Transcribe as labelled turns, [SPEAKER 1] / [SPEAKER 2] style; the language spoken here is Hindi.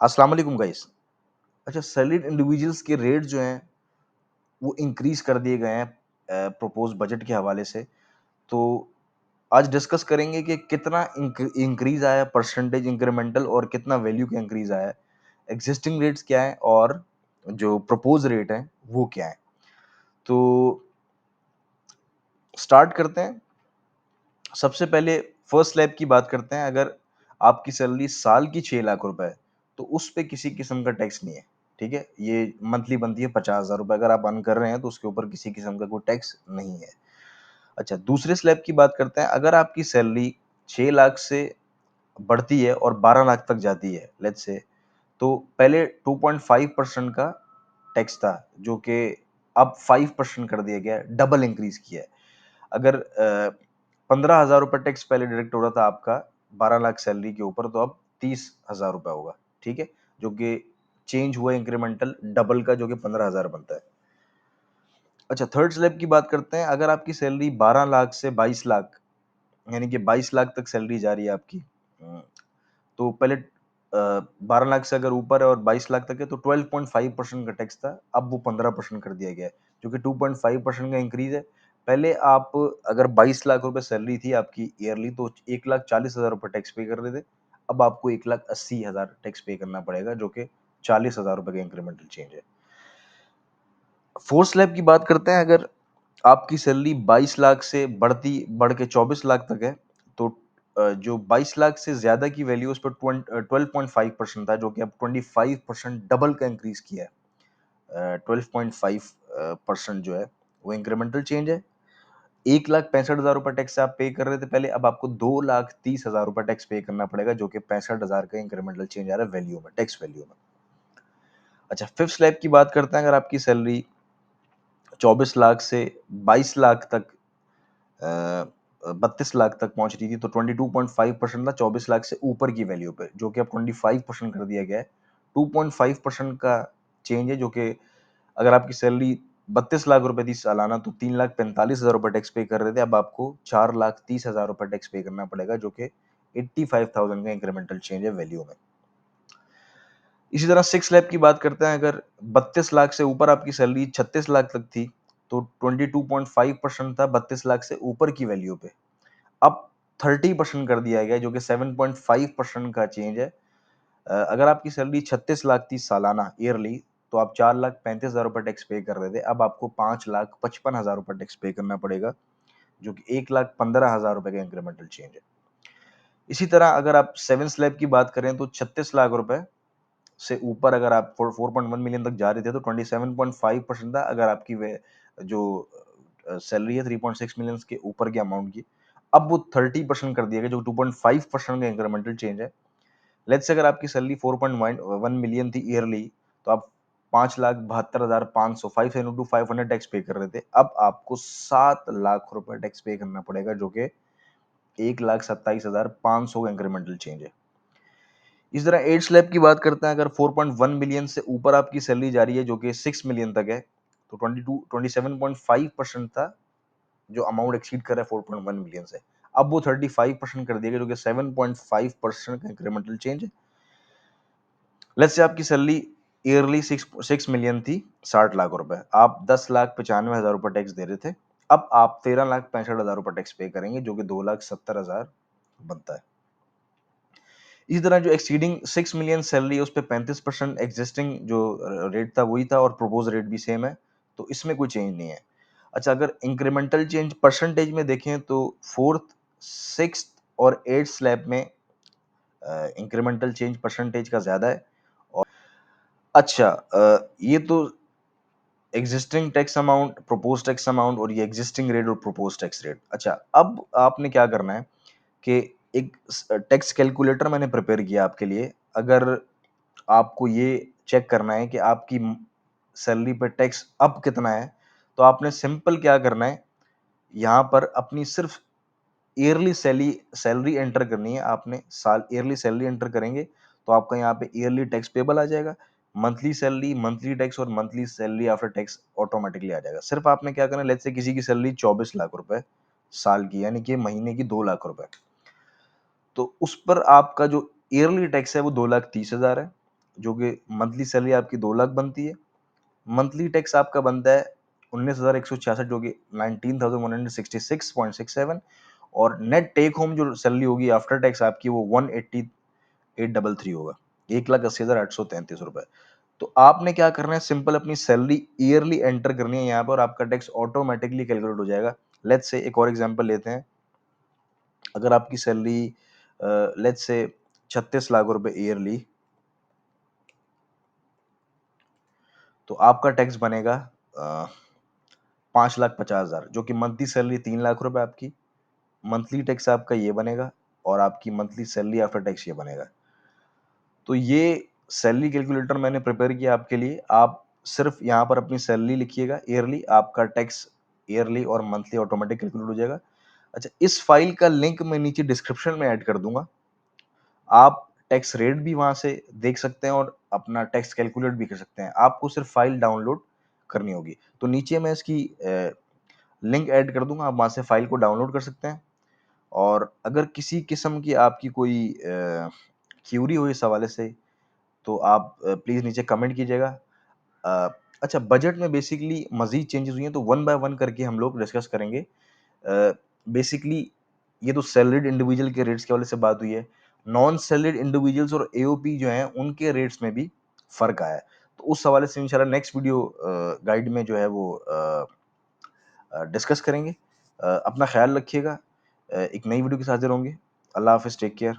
[SPEAKER 1] अस्सलाम वालेकुम गाइस। अच्छा, सैलरीड इंडिविजुअल्स के रेट जो हैं वो इंक्रीज कर दिए गए हैं प्रपोज बजट के हवाले से। तो आज डिस्कस करेंगे कि कितना इंक्रीज आया परसेंटेज इंक्रीमेंटल और कितना वैल्यू का इंक्रीज आया है। एग्जिस्टिंग रेट्स क्या है और जो प्रपोज रेट है वो क्या है। तो स्टार्ट करते हैं। सबसे पहले फर्स्ट स्लैब की बात करते हैं। अगर आपकी सैलरी साल की 6 लाख रुपए है तो उस पे किसी किस्म का टैक्स नहीं है। ठीक है, ये मंथली बनती है 50,000 रुपए। अगर आप अर्न कर रहे हैं तो उसके ऊपर किसी किस्म का कोई टैक्स नहीं है। अच्छा, दूसरे स्लैब की बात करते हैं। अगर आपकी सैलरी 6 लाख से बढ़ती है और 12 लाख तक जाती है लेट्स से, तो पहले 2.5% का टैक्स था जो कि अब 5% कर दिया गया है, डबल इंक्रीज किया है। अगर 15,000 रुपये टैक्स पहले डिडक्ट हो रहा था आपका 12 लाख सैलरी के ऊपर, तो अब 30,000 रुपये होगा। ठीक है, जो कि चेंज हुआ इंक्रीमेंटल डबल का, जो कि 15,000 बनता है। अच्छा, थर्ड स्लैब की बात करते हैं। अगर आपकी सैलरी 12 लाख से 22 लाख, यानी कि 22 लाख तक सैलरी जा रही है आपकी, तो पहले 12 लाख से अगर ऊपर है और 22 लाख तक है तो 12.5% का टैक्स था, अब वो 15% कर दिया गया है, जो कि 2.5% का इंक्रीज है। पहले आप अगर 22 लाख रुपए सैलरी थी आपकी ईयरली तो 1,40,000 रुपये टैक्स पे कर रहे थे। अब आपको 1,80,000 टैक्स पे करना पड़ेगा, जो कि 40,000 रुपये का इंक्रीमेंटल चेंज है। फोर्थ स्लैब की बात करते हैं। अगर आपकी सैलरी 22 लाख से बढ़ के 24 लाख तक है, तो जो 22 लाख से ज्यादा की वैल्यू उस पर 12.5% था, जो कि अब 25% डबल का इंक्रीज किया है। 12.5% जो है वो इंक्रीमेंटल चेंज है। 1,65,000 रुपये टैक्स आप पे कर रहे थे पहले, अब आपको 2,30,000 रुपये टैक्स पे करना पड़ेगा, जो कि 65,000 का इंक्रीमेंटल चेंज आ रहा है वैल्यू में, टैक्स वैल्यू में। अच्छा, फिफ्थ स्लैब की बात करते हैं। अगर आपकी सैलरी 24 लाख से 22 लाख तक, 32 लाख तक पहुंच रही थी, तो 22.5% था 24 लाख से ऊपर की वैल्यू पे, जो कि अब 25% कर दिया गया है। 2.5% का चेंज है, जो कि अगर आपकी सैलरी 32 लाख रुपए थी सालाना, तो 3,45,000 रुपये टैक्स पे कर रहे थे, अब आपको 4,30,000 रुपये टैक्स पे करना पड़ेगा, जो कि 85,000 का इंक्रीमेंटल चेंज है वैल्यू में। इसी तरह सिक्स स्लैब की बात करते हैं। अगर 32 लाख से ऊपर आपकी सैलरी 36 लाख तक थी, तो 22.5% था 32 लाख से ऊपर की वैल्यू पे, अब 30% कर दिया गया है, जो कि 7.5% का चेंज है। अगर आपकी सैलरी 36 लाख थी सालाना ईयरली, तो आप 4,35,000 रुपये टैक्स पे कर रहे थे, अब आपको 5,55,000 रुपये टैक्स पे करना पड़ेगा, जो कि 1,15,000 रुपये का इंक्रीमेंटल चेंज है। इसी तरह अगर आप सेवन स्लैब की बात करें तो 36 लाख रुपए से ऊपर अगर आप 4.1 मिलियन तक जा रहे थे, तो 27.5% था। अगर आपकी जो सैलरी है 3.6 मिलियन के ऊपर के अमाउंट की, अब वो 30% कर दिया गया, जो 2.5% का इंक्रीमेंटल चेंज है। लेट्स से अगर आपकी सैलरी 4.1 मिलियन थी ईयरली, तो आप 5,72,500 500 टैक्स पे कर रहे थे, अब आपको 7 लाख रुपए टैक्स पे करना पड़ेगा, जो कि 1,27,500 का इंक्रीमेंटल चेंज है। इस तरह एट स्लैब की बात करते हैं। अगर 4.1 मिलियन से ऊपर आपकी सैलरी जा रही है, जो कि 6 मिलियन तक है, तो 27.5% था जो अमाउंट एक्सीड कर रहा है 4.1 मिलियन से, अब वो 35% कर दिया गया, जो कि 7.5% का इंक्रीमेंटल चेंज है। लेट्स से आपकी सैलरी ईयरली 6 मिलियन थी, 60 लाख रुपए, आप 10,95,000 रुपये टैक्स दे रहे थे, अब आप 13,65,000 रुपये टैक्स पे करेंगे, जो कि 2,70,000 बनता है। इसी तरह जो एक्सीडिंग 6 मिलियन सैलरी है उस पर 35% एग्जिस्टिंग जो रेट था वही था, और प्रोपोज रेट भी सेम है, तो इसमें कोई चेंज नहीं है। अच्छा, अगर इंक्रीमेंटल चेंज परसेंटेज में देखें तो फोर्थ, सिक्स और एट स्लैब में इंक्रीमेंटल चेंज परसेंटेज का ज्यादा है। और अच्छा, ये तो existing tax amount, propose tax amount, और ये एग्जिस्टिंग रेट और प्रोपोज टैक्स रेट। अच्छा, अब आपने क्या करना है कि एक टैक्स कैलकुलेटर मैंने प्रिपेयर किया आपके लिए। अगर आपको ये चेक करना है कि आपकी सैलरी पे टैक्स अब कितना है, तो आपने सिंपल क्या करना है, यहाँ पर अपनी सिर्फ ईयरली सैलरी सैलरी एंटर करनी है। आपने साल ईयरली सैलरी एंटर करेंगे तो आपका यहाँ पे ईयरली टैक्स पेबल आ जाएगा, मंथली सैलरी, मंथली टैक्स और monthly salary after tax automatically आ जाएगा। सिर्फ आपने क्या करना है, लेट्स से किसी की सैलरी 24 लाख रुपए साल की, यानी कि महीने की 2 लाख रुपए, तो उस पर आपका जो ईयरली टैक्स है वो 2,30,000 है। जो कि मंथली सैलरी आपकी 2 लाख बनती है। मंथली टैक्स आपका बनता है 19,166 जो कि 19,166.67 और नेट टेक होम जो सैलरी होगी आफ्टर टैक्स आपकी वो 188,833 होगा। 1,80,833 रुपए। तो आपने क्या करना है सिंपल अपनी सैलरी ईयरली एंटर करनी है यहाँ पर और आपका टैक्स ऑटोमैटिकली कैलकुलेट हो जाएगा। लेट्स से एक और एग्जांपल लेते हैं। अगर आपकी सैलरी लेट्स से 36 लाख रुपए ईयरली तो आपका टैक्स बनेगा 5,50,000 जो कि मंथली सैलरी 3 लाख रुपए आपकी। मंथली टैक्स आपका ये बनेगा और आपकी मंथली सैलरी आफ्टर टैक्स ये बनेगा। तो ये सैलरी कैलकुलेटर मैंने प्रिपेयर किया आपके लिए। आप सिर्फ यहाँ पर अपनी सैलरी लिखिएगा ईयरली, आपका टैक्स ईयरली और मंथली ऑटोमेटिक कैलकुलेट हो जाएगा। अच्छा, इस फाइल का लिंक मैं नीचे डिस्क्रिप्शन में ऐड कर दूँगा। आप टैक्स रेट भी वहाँ से देख सकते हैं और अपना टैक्स कैलकुलेट भी कर सकते हैं। आपको सिर्फ फाइल डाउनलोड करनी होगी। तो नीचे मैं इसकी लिंक ऐड कर दूँगा, आप वहाँ से फाइल को डाउनलोड कर सकते हैं। और अगर किसी किस्म की आपकी कोई क्यूरी हो इस हवाले से, तो आप प्लीज़ नीचे कमेंट कीजिएगा। अ, अच्छा, बजट में बेसिकली मज़ीद चेंजेज़ हुई हैं, तो वन बाय वन करके हम लोग डिस्कस करेंगे। बेसिकली ये तो सैलरीड इंडिविजुअल के रेट्स के हवाले से बात हुई है। नॉन सैलरीड इंडिविजुअल्स और एओपी जो हैं, उनके रेट्स में भी फ़र्क आया है। तो उस हवाले से इंशाल्लाह नेक्स्ट वीडियो गाइड में जो है वो डिस्कस करेंगे। अपना ख़्याल रखिएगा। एक नई वीडियो के साथ ज़रूर होंगे। अल्लाह हाफ़िज़, टेक केयर।